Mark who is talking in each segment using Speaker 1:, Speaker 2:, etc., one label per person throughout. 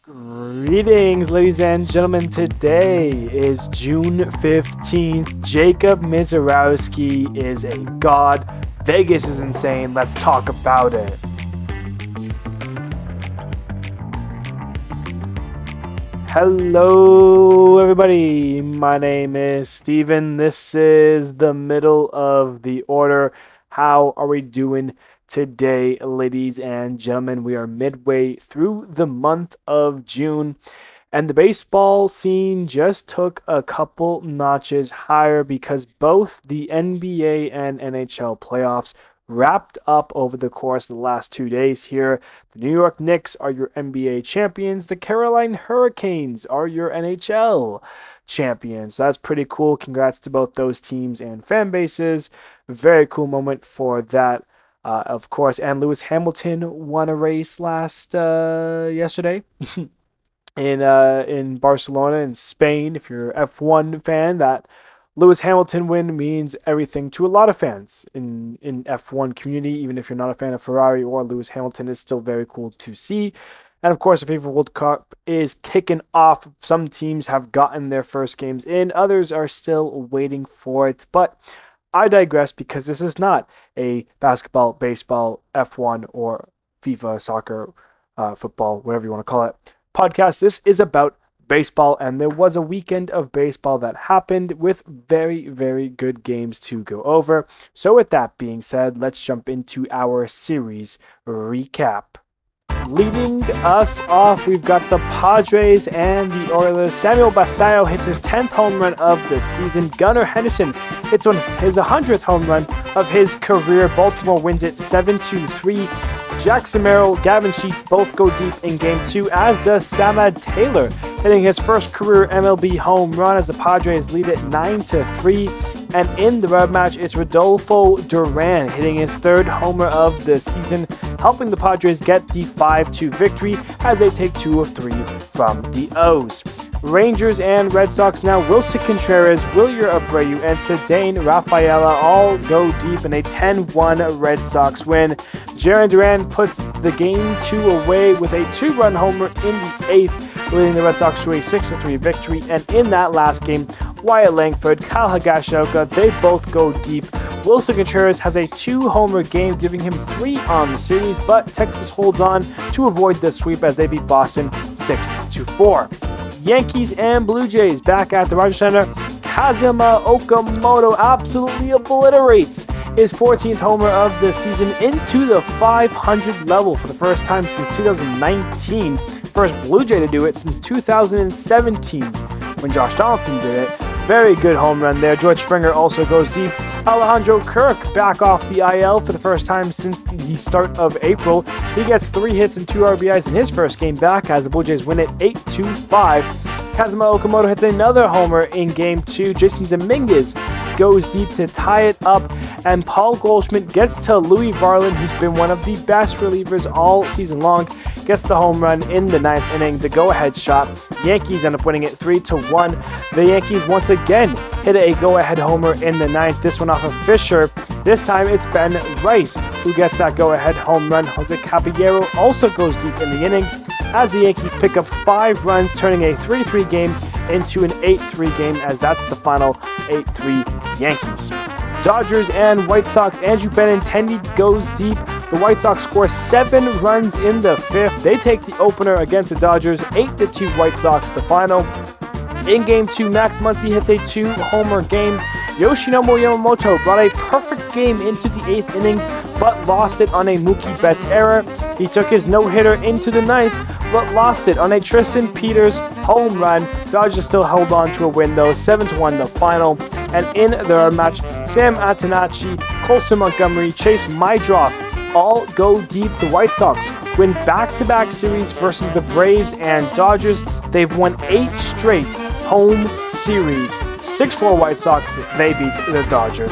Speaker 1: Greetings, ladies and gentlemen. Today is June 15th. Jacob Misiorowski is a god. Vegas is insane. Let's talk about it. Hello, everybody. My name is Steven. This is the middle of the order. How are we doing today, ladies and gentlemen? We are midway through the month of June, and the baseball scene just took a couple notches higher because both the NBA and NHL playoffs wrapped up over the course of the last 2 days here. The New York Knicks are your NBA champions. The Carolina Hurricanes are your NHL champions. So that's pretty cool. Congrats to both those teams and fan bases. Very cool moment for that. Of course, and Lewis Hamilton won a race yesterday in Barcelona in Spain. If you're an F1 fan, that Lewis Hamilton win means everything to a lot of fans in F1 community. Even if you're not a fan of Ferrari or Lewis Hamilton, is still very cool to see. And of course, the FIFA World Cup is kicking off. Some teams have gotten their first games in, others are still waiting for it. But I digress because this is not a basketball, baseball, F1, or FIFA, soccer, football, whatever you want to call it, podcast. This is about baseball, and there was a weekend of baseball that happened with very, very good games to go over. So with that being said, let's jump into our series recap. Leading us off, we've got the Padres and the Orioles. Samuel Basallo hits his 10th home run of the season. Gunnar Henderson hits his 100th home run of his career. Baltimore wins it 7-3. Jackson Merrill, Gavin Sheets both go deep in Game 2, as does Samad Taylor, hitting his first career MLB home run as the Padres lead it 9-3. And in the rub match, it's Rodolfo Duran hitting his third homer of the season, helping the Padres get the 5-2 victory as they take 2 of 3 from the O's. Rangers and Red Sox now. Wilson Contreras, Wilyer Abreu, and Cedane Rafaela all go deep in a 10-1 Red Sox win. Jarren Duran puts the Game 2 away with a 2-run homer in the 8th, leading the Red Sox to a 6-3 victory. And in that last game, Wyatt Langford, Kyle Higashioka, they both go deep. Wilson Contreras has a 2-homer game, giving him 3 on the series, but Texas holds on to avoid the sweep as they beat Boston 6-4. Yankees and Blue Jays back at the Rogers Center. Kazuma Okamoto absolutely obliterates his 14th homer of the season into the 500 level for the first time since 2019. First Blue Jay to do it since 2017 when Josh Donaldson did it. Very good home run there. George Springer also goes deep. Alejandro Kirk back off the IL for the first time since the start of April. He gets 3 hits and 2 RBIs in his first game back as the Blue Jays win it 8-5. Kazuma Okamoto hits another homer in Game 2. Jason Dominguez goes deep to tie it up, and Paul Goldschmidt gets to Louis Varland, who's been one of the best relievers all season long, gets the home run in the 9th inning, the go-ahead shot. Yankees end up winning it 3-1. The Yankees once again hit a go-ahead homer in the 9th, this one off of Fisher. This time it's Ben Rice who gets that go-ahead home run. Jose Caballero also goes deep in the inning as the Yankees pick up 5 runs, turning a 3-3 game into an 8-3 game, as that's the final 8-3 Yankees. Dodgers and White Sox. Andrew Benintendi goes deep. The White Sox score 7 runs in the 5th. They take the opener against the Dodgers, 8-2 White Sox, the final. In Game 2, Max Muncy hits a 2-homer game. Yoshinobu Yamamoto brought a perfect game into the 8th inning, but lost it on a Mookie Betts error. He took his no-hitter into the 9th, but lost it on a Tristan Peters home run. Dodgers still held on to a win, though, 7-1 the final. And in their match, Sam Antonacci, Colson Montgomery, Chase Mydroff all go deep. The White Sox win back-to-back series versus the Braves and Dodgers. They've won 8 straight home series. 6-4 White Sox, they beat the Dodgers.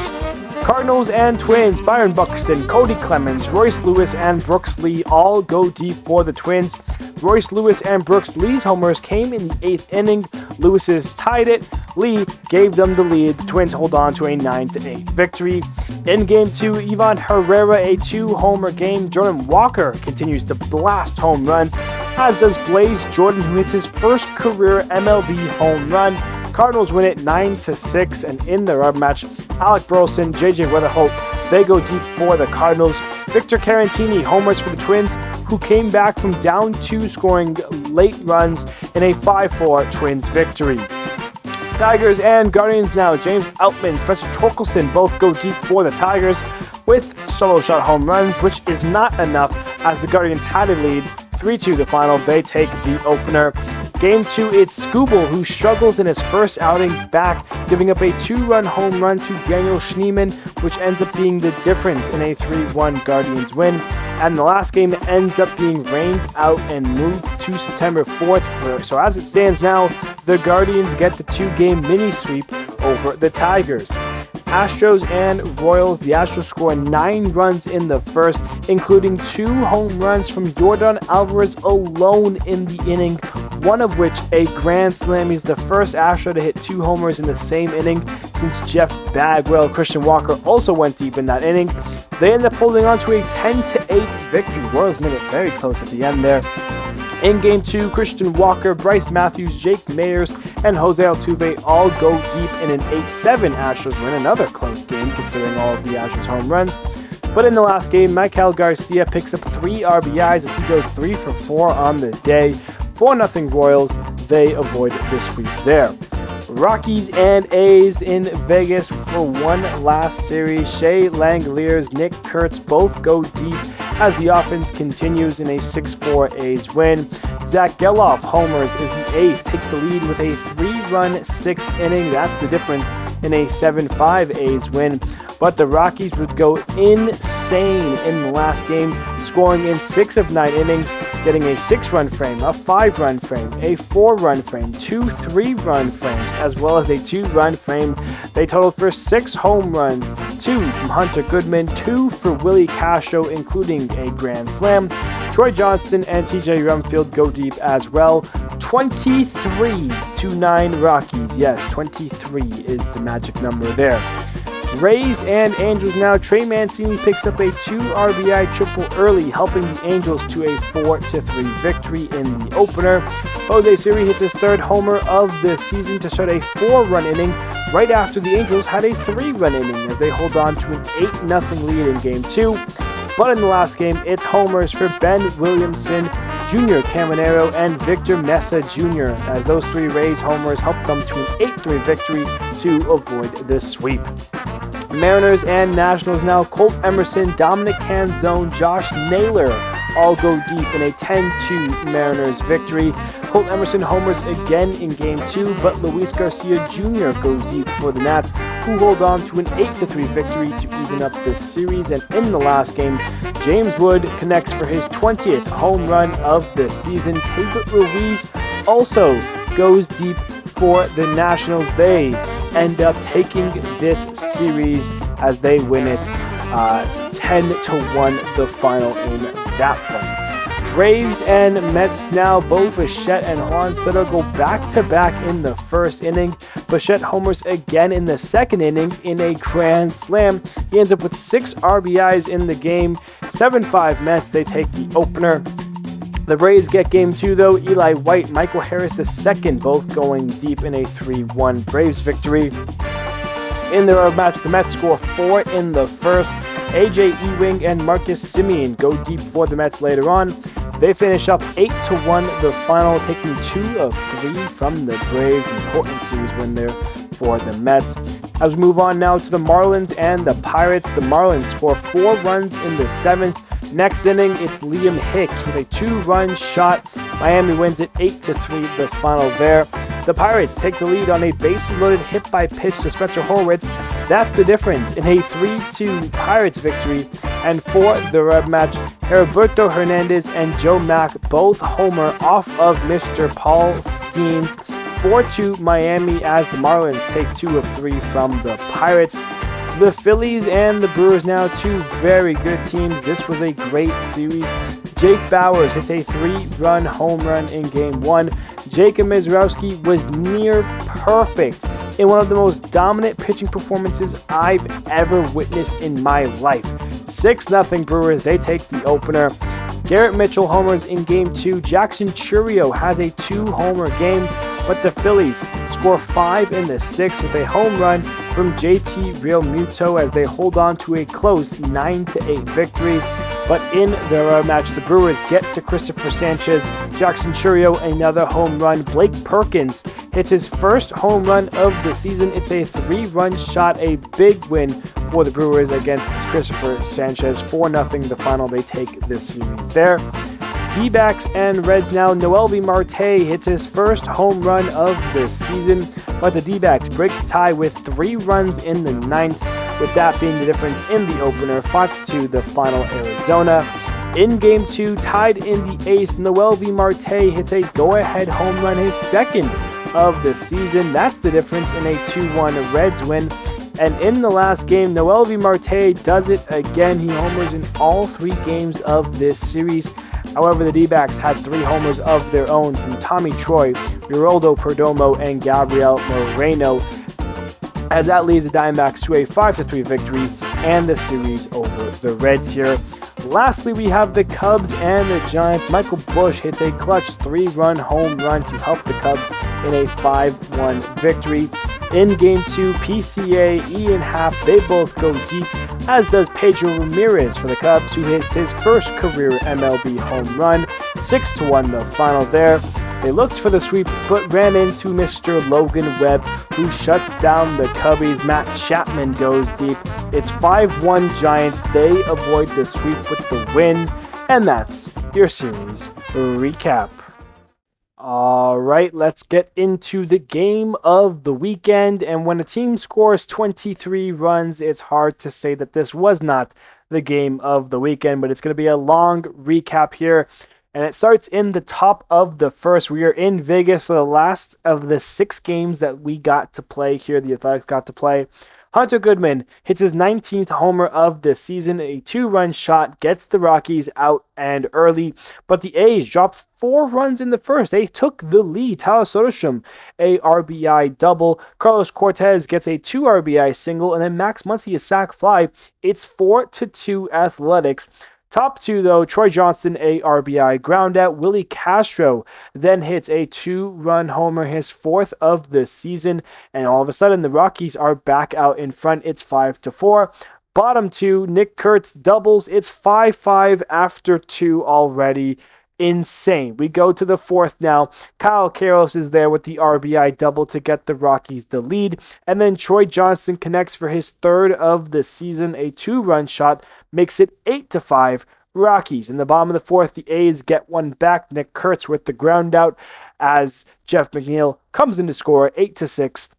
Speaker 1: Cardinals and Twins. Byron Buxton, Cody Clemens, Royce Lewis, and Brooks Lee all go deep for the Twins. Royce Lewis and Brooks Lee's homers came in the 8th inning. Lewis's tied it. Lee gave them the lead. The Twins hold on to a 9-8 victory. In Game 2, Ivan Herrera, a 2-homer game. Jordan Walker continues to blast home runs. as does Blaze Jordan, who hits his first career MLB home run. Cardinals win it 9-6, and in the rub match, Alec Burleson, JJ Weatherholt, they go deep for the Cardinals. Victor Carantini homers for the Twins, who came back from down 2, scoring late runs in a 5-4 Twins victory. Tigers and Guardians now. James Outman, Spencer Torkelson both go deep for the Tigers with solo shot home runs, which is not enough as the Guardians had a lead. 3-2 the final. They take the opener. Game 2, it's Skubal, who struggles in his first outing back, giving up a 2-run home run to Daniel Schneemann, which ends up being the difference in a 3-1 Guardians win. And the last game ends up being rained out and moved to September 4th. So as it stands now, the Guardians get the 2-game mini sweep over the Tigers. Astros and Royals. The Astros score 9 runs in the first, including 2 home runs from Yordan Alvarez alone in the inning, one of which a grand slam. He's the first Astro to hit 2 homers in the same inning since Jeff Bagwell. Christian Walker also went deep in that inning. They end up holding on to a 10-8 victory. Royals made it very close at the end there. In Game 2, Christian Walker, Bryce Matthews, Jake Mayers, and Jose Altuve all go deep in an 8-7 Astros win. Another close game considering all of the Astros home runs. But in the last game, Maikel Garcia picks up 3 RBIs as he goes 3 for 4 on the day. 4-0 Royals. They avoid the sweep there. Rockies and A's in Vegas for one last series. Shea Langeliers, Nick Kurtz both go deep as the offense continues in a 6-4 A's win. Zach Geloff homers as the A's take the lead with a 3-run 6th inning. That's the difference in a 7-5 A's win. But the Rockies would go insane in the last game, scoring in 6 of 9 innings, getting a 6-run frame, a 5-run frame, a 4-run frame, 2 3-run frames, as well as a 2-run frame. They totaled for 6 home runs, 2 from Hunter Goodman, 2 for Willie Castro, including a grand slam. Troy Johnston and TJ Rumfield go deep as well. 23-9 Rockies. Yes, 23 is the magic number there. Rays and Angels now. Trey Mancini picks up a 2 RBI triple early, helping the Angels to a 4-3 victory in the opener. Jose Siri hits his 3rd homer of the season to start a 4-run inning right after the Angels had a 3-run inning as they hold on to an 8-0 lead in Game 2. But in the last game, it's homers for Ben Williamson, Junior Caminero, and Victor Mesa Jr. as those 3 Rays homers help them to an 8-3 victory to avoid the sweep. Mariners and Nationals now. Colt Emerson, Dominic Canzone, Josh Naylor all go deep in a 10-2 Mariners victory. Colt Emerson homers again in Game 2, but Luis Garcia Jr. goes deep for the Nats, who hold on to an 8-3 victory to even up this series. And in the last game, James Wood connects for his 20th home run of the season. Keibert Ruiz also goes deep for the Nationals. They end up taking this series as they win it 10-1 the final in that one. Braves and Mets now. Both Bichette and Juan Soto go back-to-back in the first inning. Bichette homers again in the second inning in a grand slam. He ends up with 6 RBIs in the game. 7-5 Mets. They take the opener. The Braves get Game 2 though. Eli White, Michael Harris II, both going deep in a 3-1 Braves victory. In their match, the Mets score 4 in the first. AJ Ewing and Marcus Semien go deep for the Mets later on. They finish up 8-1 the final, taking 2 of 3 from the Braves. Important series win there for the Mets. As we move on now to the Marlins and the Pirates. The Marlins score 4 runs in the 7th. Next inning, it's Liam Hicks with a 2-run shot. Miami wins it 8-3 the final there. The Pirates take the lead on a bases-loaded hit-by-pitch to Spencer Horwitz. That's the difference in a 3-2 Pirates victory. And for the red match, Heriberto Hernandez and Joe Mack both homer off of Mr. Paul Skeens. 4-2 Miami as the Marlins take 2 of 3 from the Pirates. The Phillies and the Brewers now, 2 very good teams. This was a great series. Jake Bauers hits a 3-run home run in Game 1. Jacob Misiorowski was near perfect in one of the most dominant pitching performances I've ever witnessed in my life. 6-0 Brewers, they take the opener. Garrett Mitchell homers in Game 2. Jackson Churio has a 2-homer game, but the Phillies score 5 in the 6th with a home run from JT Realmuto as they hold on to a close 9-8 victory. But in their match, the Brewers get to Christopher Sanchez. Jackson Churio, another home run. Blake Perkins hits his first home run of the season. It's a 3-run shot, a big win for the Brewers against Christopher Sanchez. 4-0 the final. They take this series there. D-backs and Reds now. Noelvi Marte hits his first home run of the season, but the D-backs break the tie with 3 runs in the 9th, with that being the difference in the opener. 5-2 the final, Arizona. In Game 2, tied in the 8th, Noelvi Marte hits a go-ahead home run, his second of the season. That's the difference in a 2-1 Reds win. And in the last game, Noelvi Marte does it again. He homers in all 3 games of this series. However, the D-backs had 3 homers of their own from Tommy Troy, Geraldo Perdomo, and Gabriel Moreno, as that leads the Diamondbacks to a 5-3 victory and the series over the Reds here. Lastly, we have the Cubs and the Giants. Michael Busch hits a clutch 3-run home run to help the Cubs in a 5-1 victory. In Game 2, PCA, Ian Happ, they both go deep, as does Pedro Ramirez for the Cubs, who hits his first career MLB home run. 6-1 the final there. They looked for the sweep, but ran into Mr. Logan Webb, who shuts down the Cubbies. Matt Chapman goes deep. It's 5-1 Giants. They avoid the sweep with the win. And that's your series recap. All right, let's get into the game of the weekend. And when a team scores 23 runs, it's hard to say that this was not the game of the weekend, but it's going to be a long recap here. And it starts in the top of the first. We are in Vegas for the last of the 6 games that we got to play here. The Athletics got to play. Hunter Goodman hits his 19th homer of the season. A 2-run shot gets the Rockies out and early. But the A's dropped 4 runs in the first. They took the lead. Tyler Soderstrom, a RBI double. Carlos Cortez gets a 2 RBI single. And then Max Muncy, a sac fly. It's 4-2 Athletics. Top 2, though, Troy Johnston, a RBI groundout. Willie Castro then hits a 2-run homer, his 4th of the season. And all of a sudden, the Rockies are back out in front. It's 5-4. Bottom 2, Nick Kurtz doubles. It's 5-5 after 2 already. Insane. We go to the 4th now. Kyle Karros is there with the RBI double to get the Rockies the lead. And then Troy Johnston connects for his 3rd of the season. A 2-run shot makes it 8-5 Rockies. In the bottom of the 4th, the A's get one back. Nick Kurtz with the ground out as Jeff McNeil comes in to score. 8-6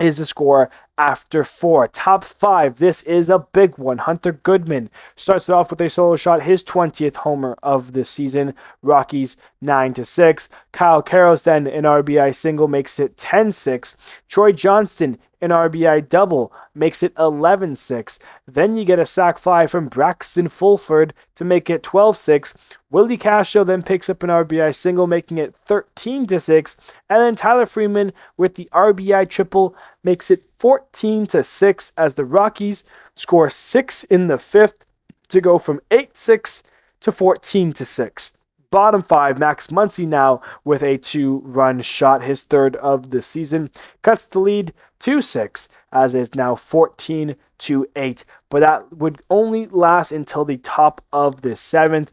Speaker 1: is the score after 4. Top 5, this is a big one. Hunter Goodman starts it off with a solo shot, his 20th homer of the season. Rockies 9-6. Kyle Karros then an RBI single makes it 10-6. Troy Johnston an RBI double makes it 11-6. Then you get a sac fly from Braxton Fulford to make it 12-6. Willie Castro then picks up an RBI single, making it 13-6. And then Tyler Freeman with the RBI triple makes it 14-6 as the Rockies score 6 in the 5th to go from 8-6 to 14-6. Bottom 5, Max Muncy now with a 2-run shot, his 3rd of the season, cuts the lead 2-6 as it's now 14-8. But that would only last until the top of the 7th,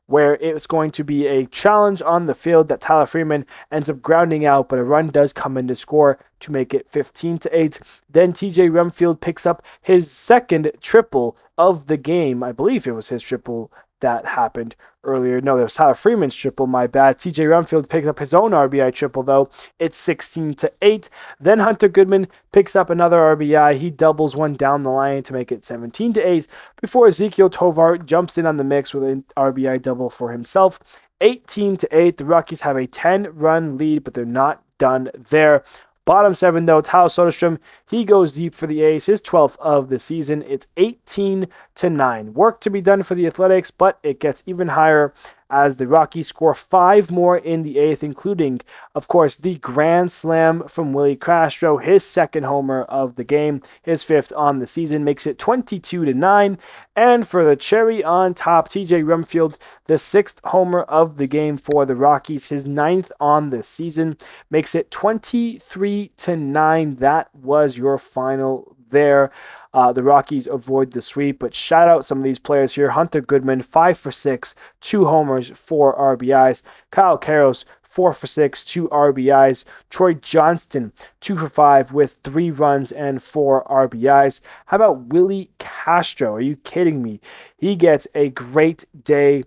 Speaker 1: where it was going to be a challenge on the field that Tyler Freeman ends up grounding out, but a run does come in to score to make it 15-8. Then TJ Rumfield picks up his 2nd triple of the game. I believe it was his triple that happened earlier. No, it was Tyler Freeman's triple, my bad. TJ Rumfield picks up his own RBI triple, though. It's 16-8. Then Hunter Goodman picks up another RBI. He doubles one down the line to make it 17-8 before Ezekiel Tovar jumps in on the mix with an RBI double for himself. 18-8. The Rockies have a 10-run lead, but they're not done there. Bottom 7, though, Tyler Soderstrom, he goes deep for the A's, his 12th of the season. It's 18-9. Work to be done for the Athletics, but it gets even higher as the Rockies score 5 more in the 8th, including, of course, the grand slam from Willie Castro, his second homer of the game, his 5th on the season, makes it 22-9. And for the cherry on top, TJ Rumfield, the 6th homer of the game for the Rockies, his 9th on the season, makes it 23-9. That was your final there. The Rockies avoid the sweep, but shout out some of these players here. Hunter Goodman, 5 for 6, 2 homers, 4 RBIs. Kyle Karros, 4 for 6, 2 RBIs. Troy Johnston, 2 for 5 with 3 runs and 4 RBIs. How about Willie Castro? Are you kidding me? He gets a great day,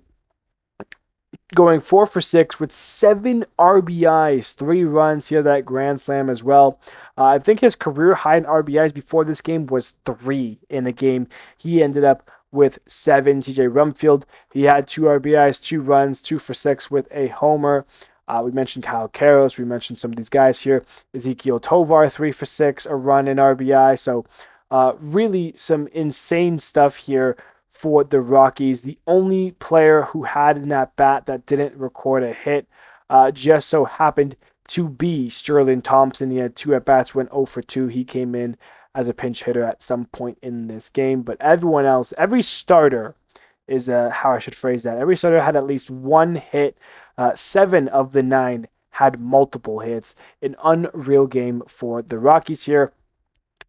Speaker 1: going 4 for 6 with 7 RBIs, 3 runs. He had that grand slam as well. I think his career high in RBIs before this game was 3 in a game. He ended up with 7. TJ Rumfield, he had 2 RBIs, 2 runs, 2 for 6 with a homer. We mentioned Kyle Karros. We mentioned some of these guys here. Ezekiel Tovar, 3 for 6, a run in RBI. So really some insane stuff here for the Rockies. The only player who had an at-bat that didn't record a hit just so happened to be Sterling Thompson. He had 2 at-bats, went 0 for 2. He came in as a pinch hitter at some point in this game. But everyone else, every starter is how I should phrase that. Every starter had at least 1 hit. 7 of the 9 had multiple hits. An unreal game for the Rockies here.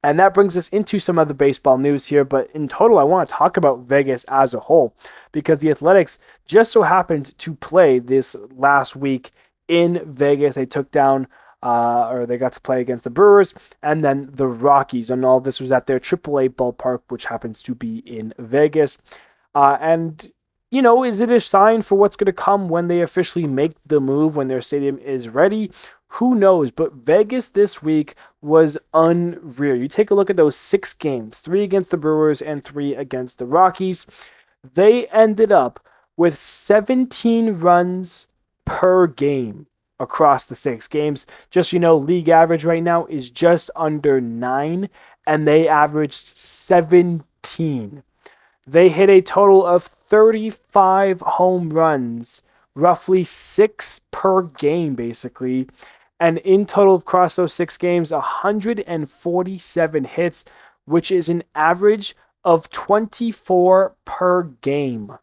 Speaker 1: And that brings us into some of the baseball news here. But in total, I want to talk about Vegas as a whole, because the Athletics just so happened to play this last week in Vegas. They took down, or they got to play against the Brewers and then the Rockies. And all this was at their AAA ballpark, which happens to be in Vegas. And you know, is it a sign for what's going to come when they officially make the move, when their stadium is ready? Who knows? But Vegas this week was unreal. You take a look at those 6 games, 3 against the Brewers and 3 against the Rockies. They ended up with 17 runs per game across the 6 games. Just so you know, league average right now is just under 9, and they averaged 17. They hit a total of 35 home runs, roughly 6 per game, basically. And in total across those 6 games, 147 hits, which is an average of 24 per game.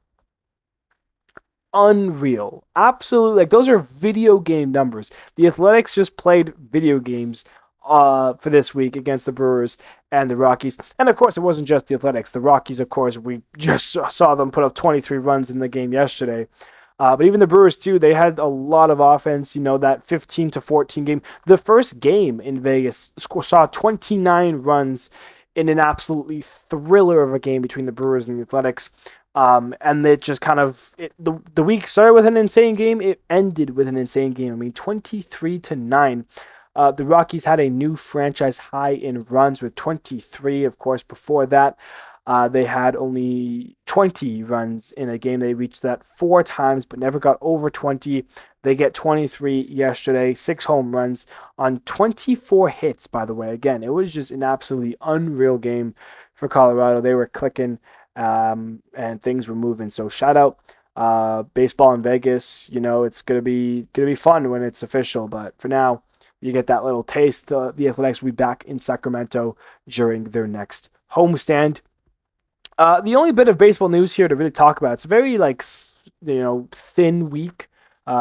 Speaker 1: Unreal. Absolutely. Like, those are video game numbers. The Athletics just played video games for this week against the Brewers and the Rockies. And of course, it wasn't just the Athletics. The Rockies, of course, we just saw them put up 23 runs in the game yesterday. But even the Brewers, too, they had a lot of offense. You know, that 15-14 game. The first game in Vegas saw 29 runs in an absolutely thriller of a game between the Brewers and the Athletics. And it just kind of, the week started with an insane game. It ended with an insane game. I mean, 23-9. The Rockies had a new franchise high in runs with 23. Of course, before that, they had only 20 runs in a game. They reached that 4 times, but never got over 20. They get 23 yesterday, 6 home runs on 24 hits, by the way. Again, it was just an absolutely unreal game for Colorado. They were clicking, and things were moving. So shout out baseball in Vegas. You know, it's gonna be fun when it's official. But for now, you get that little taste. The Athletics will be back in Sacramento during their next homestand. The only bit of baseball news here to really talk about, it's a very, thin week,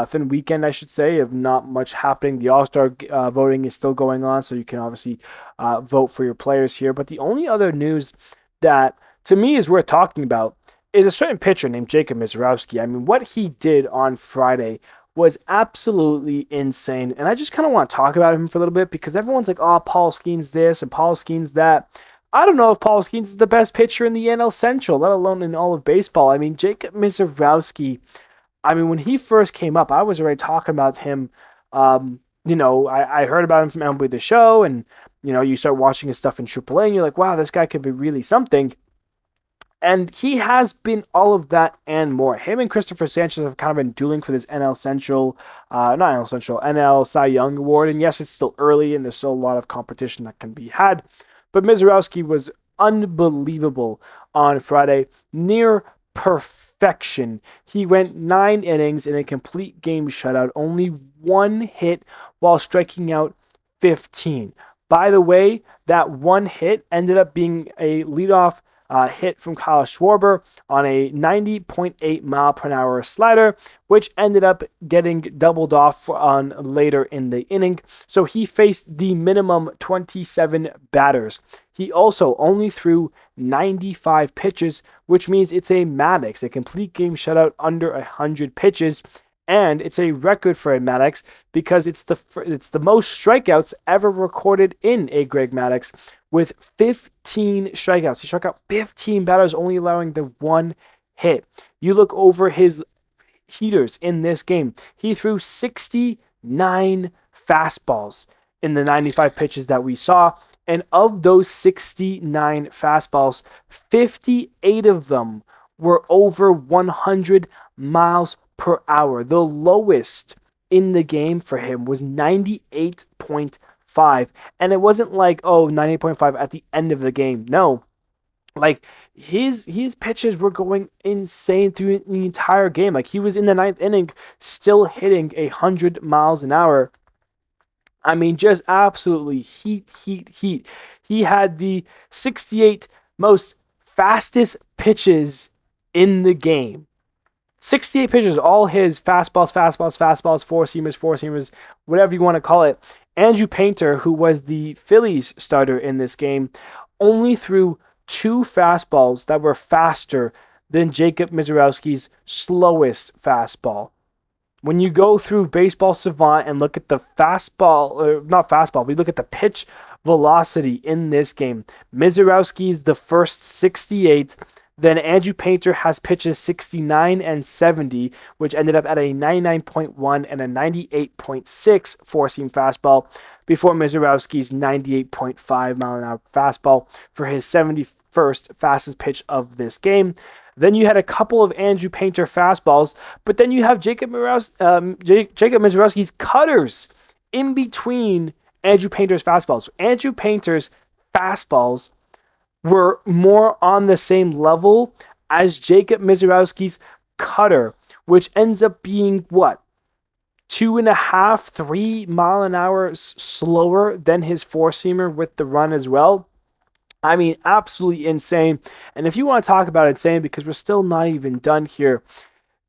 Speaker 1: thin weekend, I should say, of not much happening. The All-Star voting is still going on, so you can obviously vote for your players here. But the only other news that, to me, is worth talking about is a certain pitcher named Jacob Misiorowski. I mean, what he did on Friday was absolutely insane. And I just kind of want to talk about him for a little bit, because everyone's like, oh, Paul Skeens this and Paul Skeens that. I don't know if Paul Skeens is the best pitcher in the NL Central, let alone in all of baseball. I mean, Jacob Misiorowski, when he first came up, I was already talking about him. I heard about him from MLB The Show, and, you start watching his stuff in AAA, and you're like, wow, this guy could be really something. And he has been all of that and more. Him and Christopher Sanchez have kind of been dueling for this NL Central, NL Cy Young Award. And yes, it's still early, and there's still a lot of competition that can be had. But Misiorowski was unbelievable on Friday. Near perfection. He went 9 innings in a complete game shutout, only one hit while striking out 15. By the way, that one hit ended up being a leadoff hit from Kyle Schwarber on a 90.8 mile per hour slider, which ended up getting doubled off on later in the inning. So he faced the minimum 27 batters. He also only threw 95 pitches, which means it's a Maddox, a complete game shutout under 100 pitches. And it's a record for a Maddox because it's the most strikeouts ever recorded in a Greg Maddux with 15 strikeouts. He struck out 15 batters, only allowing the one hit. You look over his heaters in this game. He threw 69 fastballs in the 95 pitches that we saw. And of those 69 fastballs, 58 of them were over 100 miles per hour. The lowest in the game for him was 98.5. And it wasn't like, 98.5 at the end of the game. No. Like, his pitches were going insane through the entire game. Like, he was in the 9th inning still hitting 100 miles an hour. I mean, just absolutely heat. He had the 68 most fastest pitches in the game. 68 pitches, all his fastballs, four-seamers, whatever you want to call it. Andrew Painter, who was the Phillies starter in this game, only threw 2 fastballs that were faster than Jacob Misiorowski's slowest fastball. When you go through Baseball Savant and look at the we look at the pitch velocity in this game. Misiorowski's the first 68. Then Andrew Painter has pitches 69 and 70, which ended up at a 99.1 and a 98.6 four-seam fastball, before Misiorowski's 98.5 mile an hour fastball for his 71st fastest pitch of this game. Then you had a couple of Andrew Painter fastballs, but then you have Jacob Misiorowski's cutters in between Andrew Painter's fastballs. Andrew Painter's fastballs were more on the same level as Jacob Misiorowski's cutter, which ends up being 2.5, 3 mile an hour slower than his four-seamer with the run as well. I mean, absolutely insane. And if you want to talk about insane, because we're still not even done here,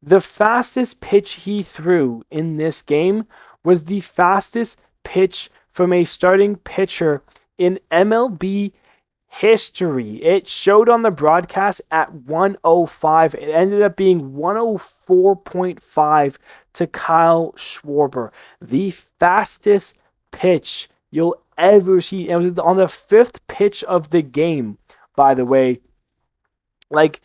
Speaker 1: the fastest pitch he threw in this game was the fastest pitch from a starting pitcher in MLB history. It showed on the broadcast at 105. It ended up being 104.5 to Kyle Schwarber. The fastest pitch you'll ever see. It was on the 5th pitch of the game, by the way. Like,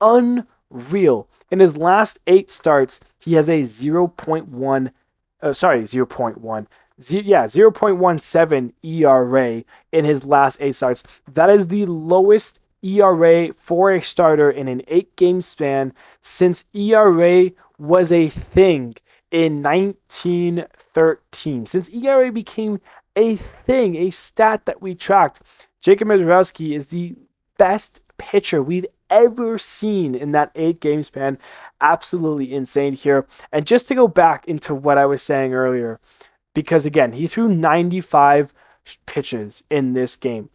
Speaker 1: unreal. In his last 8 starts, he has a 0.17 ERA in his last 8 starts. That is the lowest ERA for a starter in an 8-game span since ERA was a thing in 1913. Since ERA became a thing, a stat that we tracked, Jacob Misiorowski is the best pitcher we've ever seen in that 8-game span. Absolutely insane here. And just to go back into what I was saying earlier, because again, he threw 95 pitches in this game.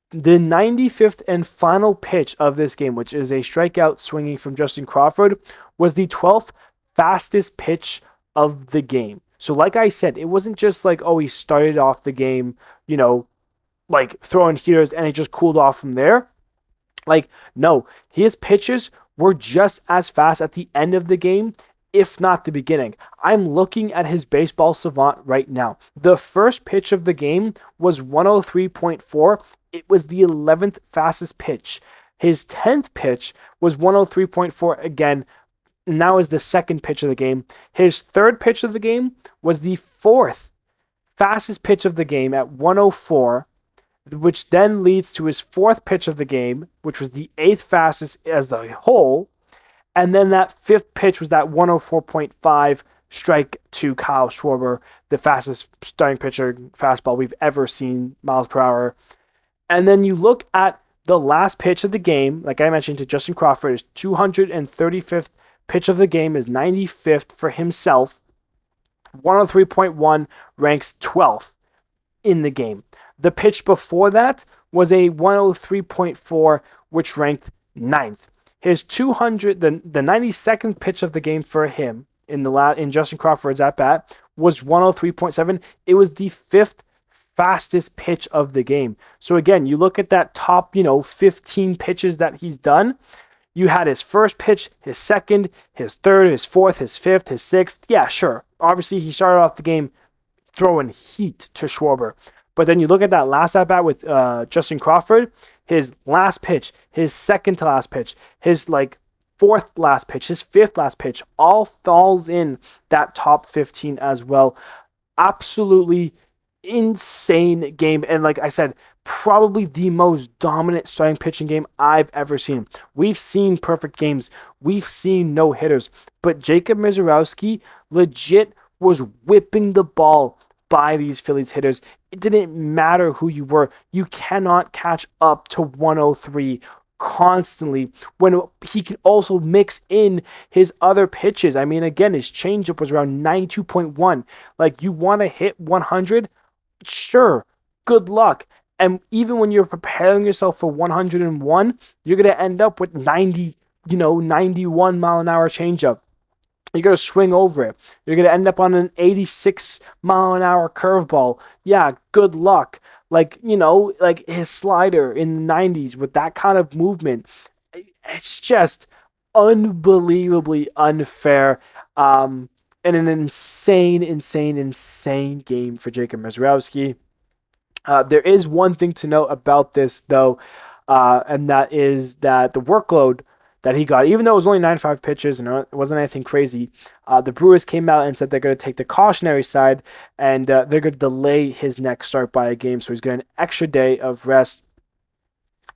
Speaker 1: The 95th and final pitch of this game, which is a strikeout swinging from Justin Crawford, was the 12th fastest pitch of the game. So like I said, it wasn't just like, he started off the game, like throwing heaters and it just cooled off from there. Like, no, his pitches were just as fast at the end of the game, if not the beginning. I'm looking at his Baseball Savant right now. The first pitch of the game was 103.4. It was the 11th fastest pitch. His 10th pitch was 103.4 again. Now is the second pitch of the game. His third pitch of the game was the 4th fastest pitch of the game at 104, which then leads to his 4th pitch of the game, which was the 8th fastest as the whole. And then that 5th pitch was that 104.5 strike to Kyle Schwarber, the fastest starting pitcher fastball we've ever seen, miles per hour. And then you look at The last pitch of the game, like I mentioned to Justin Crawford, is 235th pitch of the game, is 95th for himself. 103.1 ranks 12th in the game. The pitch before that was a 103.4, which ranked 9th. His 200, the 92nd pitch of the game for him in Justin Crawford's at bat was 103.7. It was the 5th fastest pitch of the game. So again, you look at that top, 15 pitches that he's done. You had his first pitch, his second, his third, his fourth, his fifth, his sixth. Yeah, sure. Obviously, he started off the game throwing heat to Schwarber. But then you look at that last at bat with Justin Crawford, his last pitch, his second to last pitch, his fourth last pitch, his fifth last pitch, all falls in that top 15 as well. Absolutely insane game. And like I said, probably the most dominant starting pitching game I've ever seen. We've seen perfect games. We've seen no hitters. But Jacob Misiorowski legit was whipping the ball by these Phillies hitters. It didn't matter who you were. You cannot catch up to 103 constantly when he can also mix in his other pitches. I mean, again, his changeup was around 92.1. Like, you want to hit 100? Sure, good luck. And even when you're preparing yourself for 101, you're going to end up with 91 mile an hour changeup. You're going to swing over it. You're going to end up on an 86 mile an hour curveball. Yeah, good luck. Like his slider in the 90s with that kind of movement. It's just unbelievably unfair. And an insane game for Jacob Misiorowski. There is one thing to note about this, though, and that is that the workload that he got, even though it was only 95 pitches and it wasn't anything crazy, the Brewers came out and said they're going to take the cautionary side and they're going to delay his next start by a game, so he's getting an extra day of rest.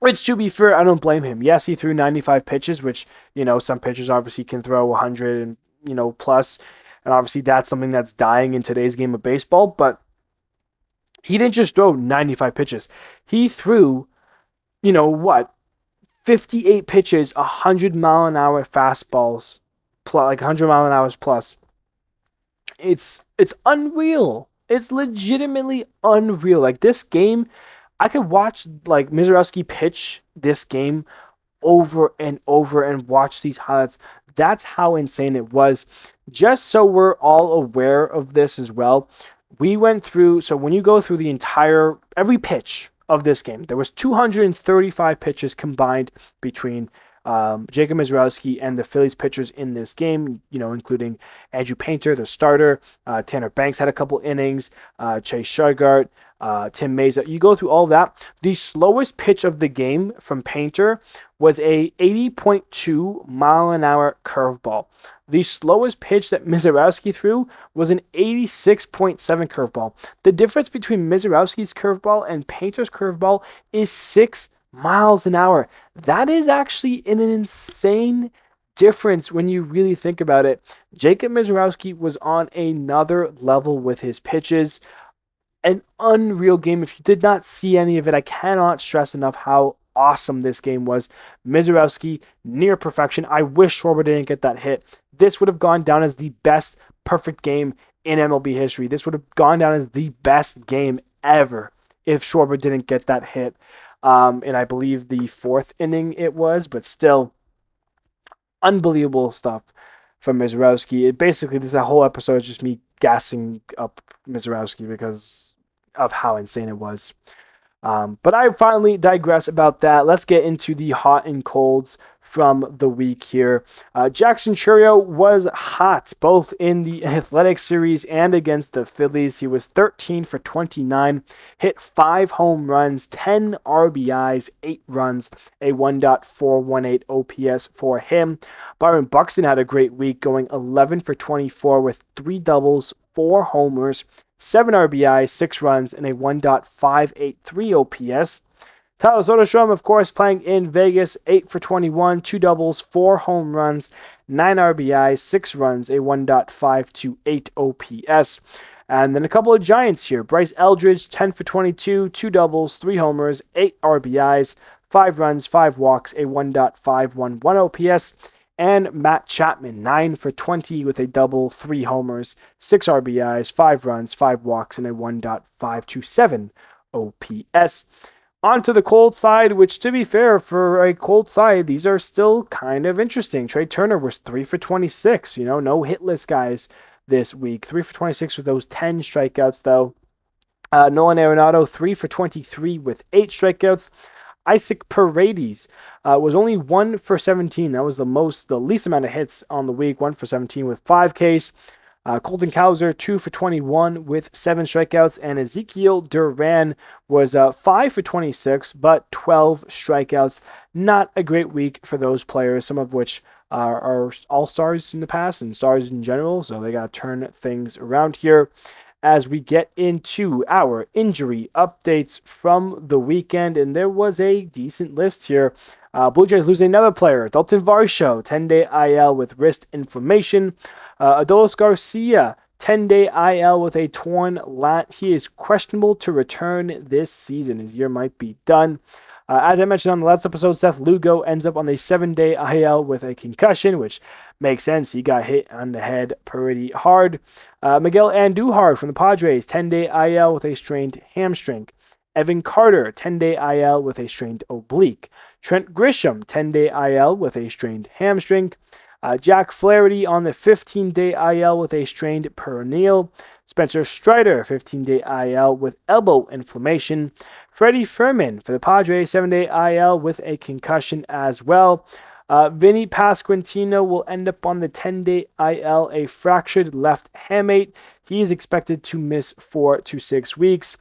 Speaker 1: Which, to be fair, I don't blame him. Yes, he threw 95 pitches, which, some pitchers obviously can throw 100 and, plus. And obviously that's something that's dying in today's game of baseball. But he didn't just throw 95 pitches. He threw, 58 pitches, 100 mile an hour fastballs, plus 100 mile an hour plus. It's unreal. It's legitimately unreal. Like, this game, I could watch Misiorowski pitch this game over and over and watch these highlights. That's how insane it was. Just so we're all aware of this as well, we went through, so when you go through every pitch of this game, there was 235 pitches combined between Jacob Misiorowski and the Phillies pitchers in this game, including Andrew Painter, the starter, Tanner Banks had a couple innings, Chase Shargart, Tim Meza. You go through all that. The slowest pitch of the game from Painter was a 80.2 mile an hour curveball. The slowest pitch that Misiorowski threw was an 86.7 curveball. The difference between Misiorowski's curveball and Painter's curveball is 6 miles an hour. That is actually an insane difference when you really think about it. Jacob Misiorowski was on another level with his pitches. An unreal game. If you did not see any of it, I cannot stress enough how awesome this game was. Misiorowski, near perfection. I wish Schwarber didn't get that hit. This would have gone down as the best perfect game in MLB history. This would have gone down as the best game ever if Schwarber didn't get that hit. And I believe the 4th inning it was, but still, unbelievable stuff from Misiorowski. Basically, this whole episode is just me gassing up Misiorowski because of how insane it was. But I finally digress about that. Let's get into the hot and colds from the week here. Jackson Chourio was hot both in the Athletic Series and against the Phillies. He was 13 for 29, hit 5 home runs, 10 RBIs, 8 runs, a 1.418 OPS for him. Byron Buxton had a great week, going 11 for 24 with 3 doubles, 4 homers, 7 RBIs, 6 runs, and a 1.583 OPS. Tyler Soderstrom, of course, playing in Vegas, 8 for 21, 2 doubles, 4 home runs, 9 RBIs, 6 runs, a 1.528 OPS. And then a couple of Giants here. Bryce Eldridge, 10 for 22, 2 doubles, 3 homers, 8 RBIs, 5 runs, 5 walks, a 1.511 OPS. And Matt Chapman, 9 for 20 with a double, 3 homers, 6 RBIs, 5 runs, 5 walks, and a 1.527 OPS. Onto the cold side, which, to be fair, for a cold side, these are still kind of interesting. Trey Turner was 3 for 26. No hitless guys this week. 3 for 26 with those 10 strikeouts, though. Nolan Arenado, 3 for 23 with 8 strikeouts. Isaac Paredes was only 1 for 17. That was the least amount of hits on the week. 1 for 17 with 5 Ks. Colton Cowser, 2 for 21 with 7 strikeouts. And Ezekiel Duran was 5 for 26, but 12 strikeouts. Not a great week for those players, some of which are all-stars in the past and stars in general. So they got to turn things around here as we get into our injury updates from the weekend. And there was a decent list here. Blue Jays losing another player, Dalton Varsho, 10-day IL with wrist inflammation. Adolis Garcia, 10-day IL with a torn lat. He is questionable to return this season. His year might be done. As I mentioned on the last episode, Seth Lugo ends up on a 7-day IL with a concussion, which makes sense. He got hit on the head pretty hard. Miguel Andujar from the Padres, 10-day IL with a strained hamstring. Evan Carter, 10-day IL with a strained oblique. Trent Grisham, 10-day IL with a strained hamstring. Jack Flaherty on the 15-day IL with a strained peroneal. Spencer Strider, 15-day IL with elbow inflammation. Freddie Fermin for the Padres, 7-day IL with a concussion as well. Vinny Pasquantino will end up on the 10-day IL, a fractured left hamate. He is expected to miss 4 to 6 weeks.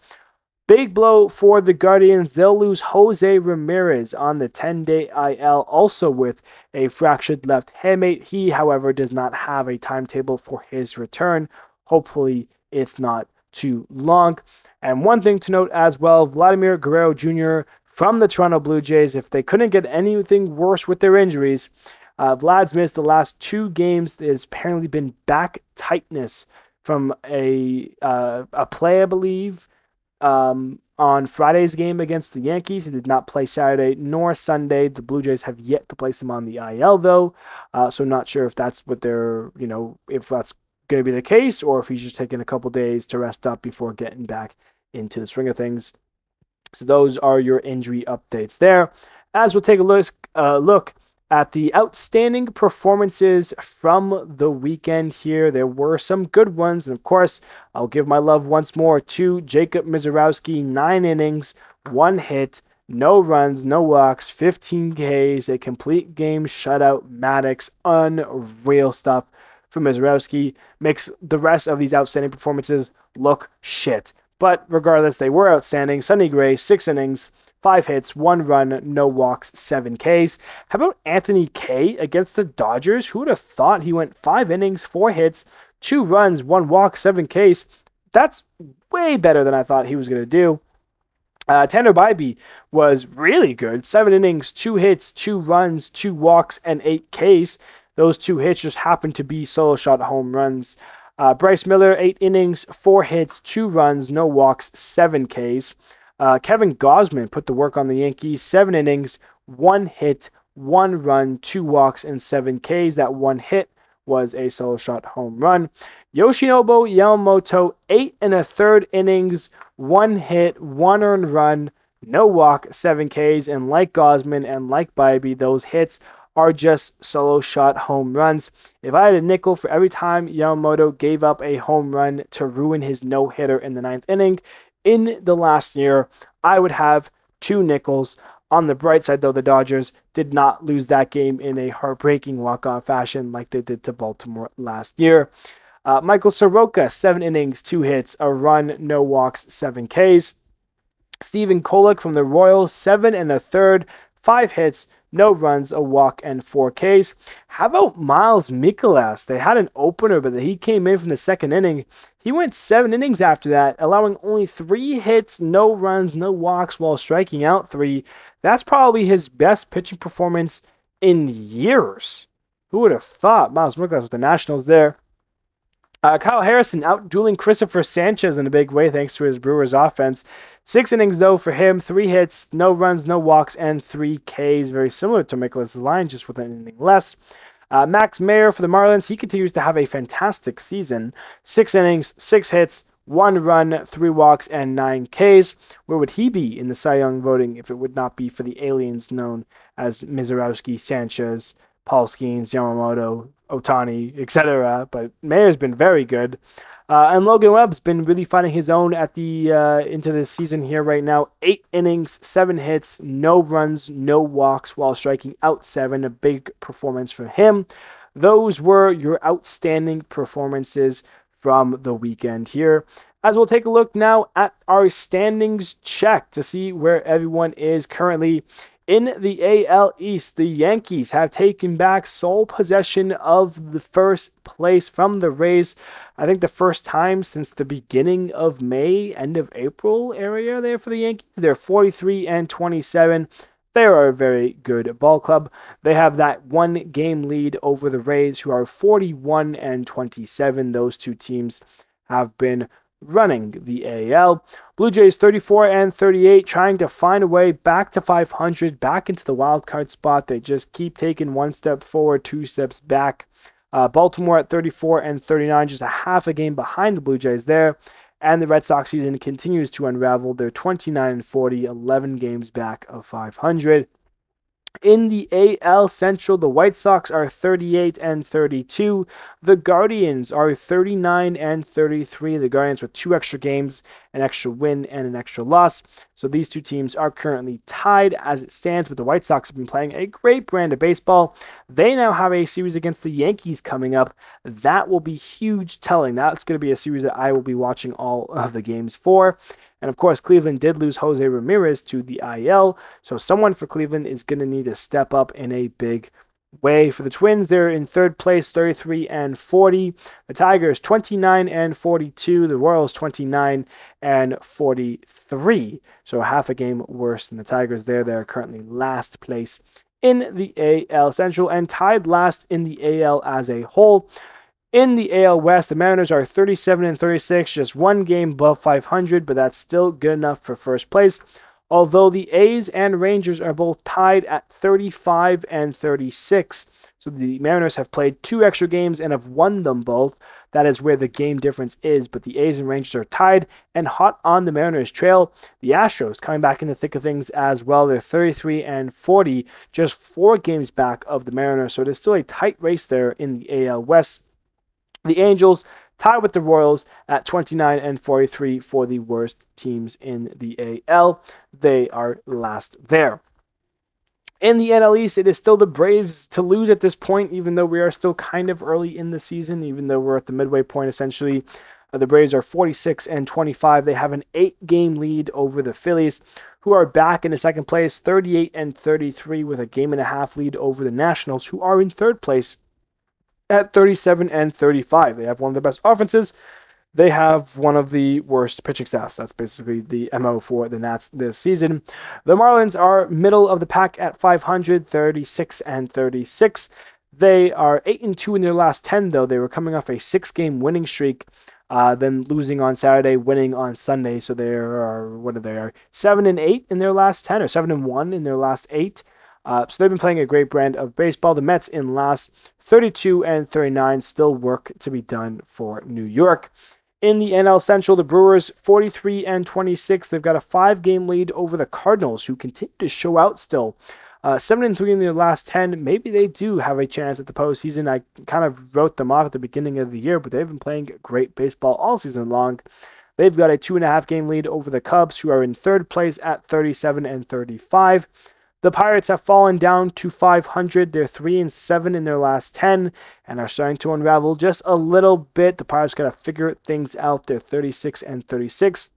Speaker 1: Big blow for the Guardians. They'll lose Jose Ramirez on the 10-day IL, also with a fractured left hamate. He, however, does not have a timetable for his return. Hopefully, it's not too long. And one thing to note as well, Vladimir Guerrero Jr. from the Toronto Blue Jays, if they couldn't get anything worse with their injuries, Vlad's missed the last 2 games. There's apparently been back tightness from a play, I believe, on Friday's game against the Yankees. He did not play Saturday nor Sunday. The Blue Jays have yet to place him on the IL, though. So not sure if that's what they're, if that's going to be the case, or if he's just taking a couple days to rest up before getting back into the swing of things. So those are your injury updates there. As we'll take a look at the outstanding performances from the weekend here. There were some good ones, and of course, I'll give my love once more to Jacob Misiorowski. 9 innings, 1 hit, no runs, no walks, 15 Ks, a complete game shutout. Maddox, unreal stuff from Misiorowski. Makes the rest of these outstanding performances look shit. But regardless, they were outstanding. Sonny Gray, 6 innings, 5 hits, 1 run, no walks, 7 Ks. How about Anthony Kay against the Dodgers? Who would have thought he went 5 innings, 4 hits, 2 runs, 1 walk, 7 Ks? That's way better than I thought he was going to do. Tanner Bybee was really good. 7 innings, 2 hits, 2 runs, 2 walks, and 8 Ks. Those 2 hits just happened to be solo shot home runs. Bryce Miller, 8 innings, 4 hits, 2 runs, no walks, 7 Ks. Kevin Gausman put the work on the Yankees. 7 innings, 1 hit, 1 run, 2 walks, and 7 Ks. That 1 hit was a solo shot home run. Yoshinobu Yamamoto, 8 1/3 innings, 1 hit, 1 earned run, no walk, 7 Ks. And like Gausman and like Bybee, those hits are just solo shot home runs. If I had a nickel for every time Yamamoto gave up a home run to ruin his no-hitter in the 9th inning in the last year, I would have 2 nickels. On the bright side, though, the Dodgers did not lose that game in a heartbreaking walk-off fashion like they did to Baltimore last year. Michael Soroka, 7 innings, 2 hits, a run, no walks, 7 Ks. Stephen Kolek from the Royals, 7 1/3, 5 hits, no runs, a walk, and 4 Ks. How about Miles Mikolas? They had an opener, but he came in from the 2nd inning. He went 7 innings after that, allowing only 3 hits, no runs, no walks, while striking out 3. That's probably his best pitching performance in years. Who would have thought? Miles Mikolas with the Nationals there. Kyle Harrison outdueling Christopher Sanchez in a big way thanks to his Brewers offense. 6 innings, though, for him. 3 hits, no runs, no walks, and 3 Ks. Very similar to Nicholas Line, just with an inning less. Max Meyer for the Marlins, he continues to have a fantastic season. 6 innings, 6 hits, 1 run, 3 walks, and 9 Ks. Where would he be in the Cy Young voting if it would not be for the aliens known as Misiorowski, Sanchez, Paul Skeens, Yamamoto, Otani, etc. But Mayer's been very good. And Logan Webb's been really finding his own at the into this season here right now. 8 innings, 7 hits, no runs, no walks, while striking out 7. A big performance for him. Those were your outstanding performances from the weekend here. As we'll take a look now at our standings check to see where everyone is currently. In the AL East, the Yankees have taken back sole possession of the first place from the Rays. I think the first time since the beginning of May, end of April area there for the Yankees. They're 43-27. They are a very good ball club. They have that 1 game lead over the Rays, who are 41-27. Those two teams have been running the AL. Blue Jays 34-38, trying to find a way back to 500, back into the wild card spot. They just keep taking 1 step forward, 2 steps back. Baltimore at 34-39, just a half a game behind the Blue Jays there. And the Red Sox season continues to unravel. They're 29-40, 11 games back of 500. In the AL Central, the White Sox are 38-32. The Guardians are 39-33. The Guardians with 2 extra games, an extra win, and an extra loss. So these two teams are currently tied as it stands, but the White Sox have been playing a great brand of baseball. They now have a series against the Yankees coming up. That will be huge telling. That's going to be a series that I will be watching all of the games for. And of course, Cleveland did lose Jose Ramirez to the IL, so someone for Cleveland is going to need to step up in a big way. For the Twins, they're in third place, 33-40. The Tigers, 29-42. The Royals, 29-43. So half a game worse than the Tigers there. They're currently last place in the AL Central and tied last in the AL as a whole. In the AL West, the Mariners are 37-36, just 1 game above 500, but that's still good enough for first place. Although the A's and Rangers are both tied at 35-36. So the Mariners have played 2 extra games and have won them both. That is where the game difference is. But the A's and Rangers are tied and hot on the Mariners' trail. The Astros coming back in the thick of things as well. They're 33-40, just 4 games back of the Mariners. So it is still a tight race there in the AL West. The Angels tied with the Royals at 29-43 for the worst teams in the AL. They are last there. In the NL East, it is still the Braves to lose at this point, even though we are still kind of early in the season, even though we're at the midway point essentially. The Braves are 46-25. They have an 8-game lead over the Phillies, who are back in the second place, 38-33, with a 1.5 game lead over the Nationals, who are in third place at 37-35. They have one of the best offenses. They have one of the worst pitching staffs. That's basically the MO for the Nats this season. The Marlins are middle of the pack at 500, 36-36. They are 8-2 in their last 10, though. They were coming off a 6-game winning streak, then losing on Saturday, winning on Sunday. So they are, 7-8 in their last 10, or 7-1 in their last 8. So they've been playing a great brand of baseball. The Mets in last, 32-39. Still work to be done for New York. In the NL Central, the Brewers 43-26. They've got a 5-game lead over the Cardinals, who continue to show out still. 7-3 in their last 10. Maybe they do have a chance at the postseason. I kind of wrote them off at the beginning of the year, but they've been playing great baseball all season long. They've got a 2.5-game lead over the Cubs, who are in third place at 37-35. The Pirates have fallen down to 500. They're 3-7 in their last 10 and are starting to unravel just a little bit. The Pirates got to figure things out. They're 36-36.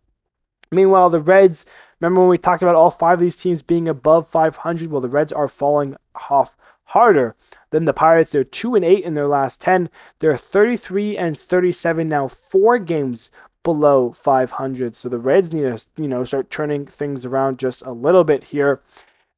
Speaker 1: Meanwhile, the Reds, remember when we talked about all 5 of these teams being above 500? Well, the Reds are falling off harder than the Pirates. They're 2-8 in their last 10. They're 33-37 now, 4 games below 500. So the Reds need to, start turning things around just a little bit here.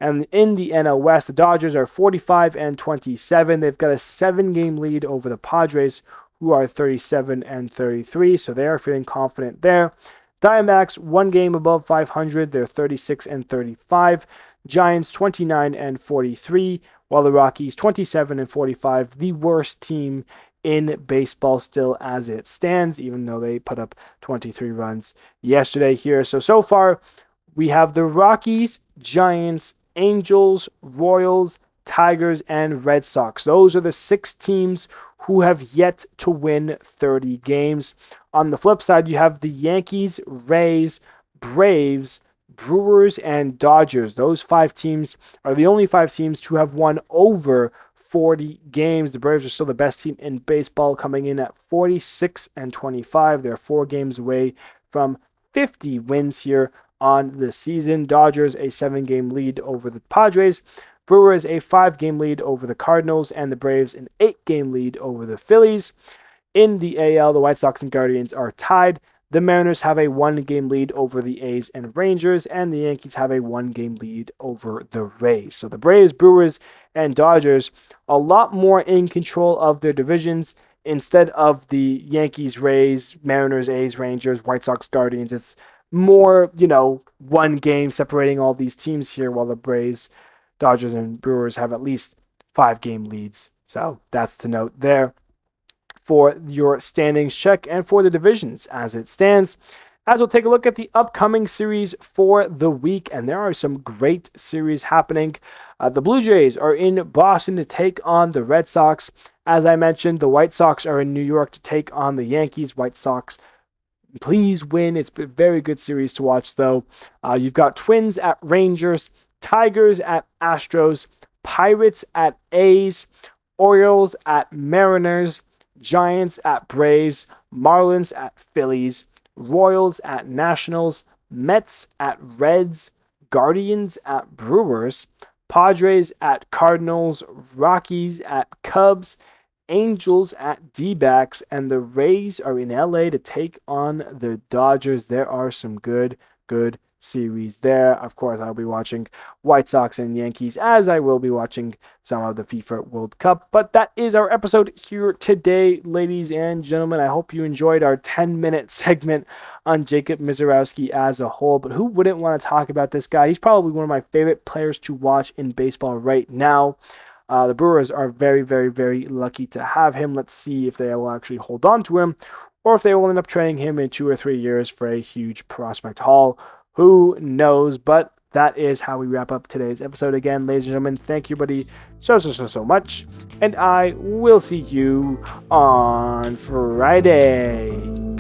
Speaker 1: And in the NL West, the Dodgers are 45-27. They've got a 7-game lead over the Padres, who are 37 and 33, so they are feeling confident there. Diamondbacks, one game above 500, they're 36 and 35. Giants, 29 and 43, while the Rockies, 27 and 45, the worst team in baseball still as it stands, even though they put up 23 runs yesterday here. So far, we have the Rockies, Giants, Angels, Royals, Tigers, and Red Sox. Those are the 6 teams who have yet to win 30 games. On the flip side, you have the Yankees, Rays, Braves, Brewers, and Dodgers. Those 5 teams are the only 5 teams to have won over 40 games. The Braves are still the best team in baseball, coming in at 46 and 25. They're 4 games away from 50 wins here on the season. Dodgers a 7-game lead over the Padres. Brewers a 5-game lead over the Cardinals, and the Braves an 8-game lead over the Phillies. In the AL, the White Sox and Guardians are tied. The Mariners have a 1-game lead over the A's and Rangers, and the Yankees have a 1-game lead over the Rays. So the Braves, Brewers, and Dodgers a lot more in control of their divisions instead of the Yankees, Rays, Mariners, A's, Rangers, White Sox, Guardians. It's more, 1 game separating all these teams here, while the Braves, Dodgers, and Brewers have at least 5-game leads. So that's to note there for your standings check and for the divisions as it stands. As we'll take a look at the upcoming series for the week, and there are some great series happening. The Blue Jays are in Boston to take on the Red Sox. As I mentioned, the White Sox are in New York to take on the Yankees. White Sox, please win. It's a very good series to watch, though. You've got Twins at Rangers, Tigers at Astros, Pirates at A's, Orioles at Mariners, Giants at Braves, Marlins at Phillies, Royals at Nationals, Mets at Reds, Guardians at Brewers, Padres at Cardinals, Rockies at Cubs, Angels at D-backs, and the Rays are in LA to take on the Dodgers. There are some good series there. Of course, I'll be watching White Sox and Yankees, as I will be watching some of the FIFA World Cup. But that is our episode here today, ladies and gentlemen. I hope you enjoyed our 10-minute segment on Jacob Misiorowski as a whole. But who wouldn't want to talk about this guy? He's probably one of my favorite players to watch in baseball right now. The Brewers are very, very, very lucky to have him. Let's see if they will actually hold on to him, or if they will end up trading him in 2 or 3 years for a huge prospect haul. Who knows? But that is how we wrap up today's episode. Again, ladies and gentlemen, thank you, buddy, so much. And I will see you on Friday.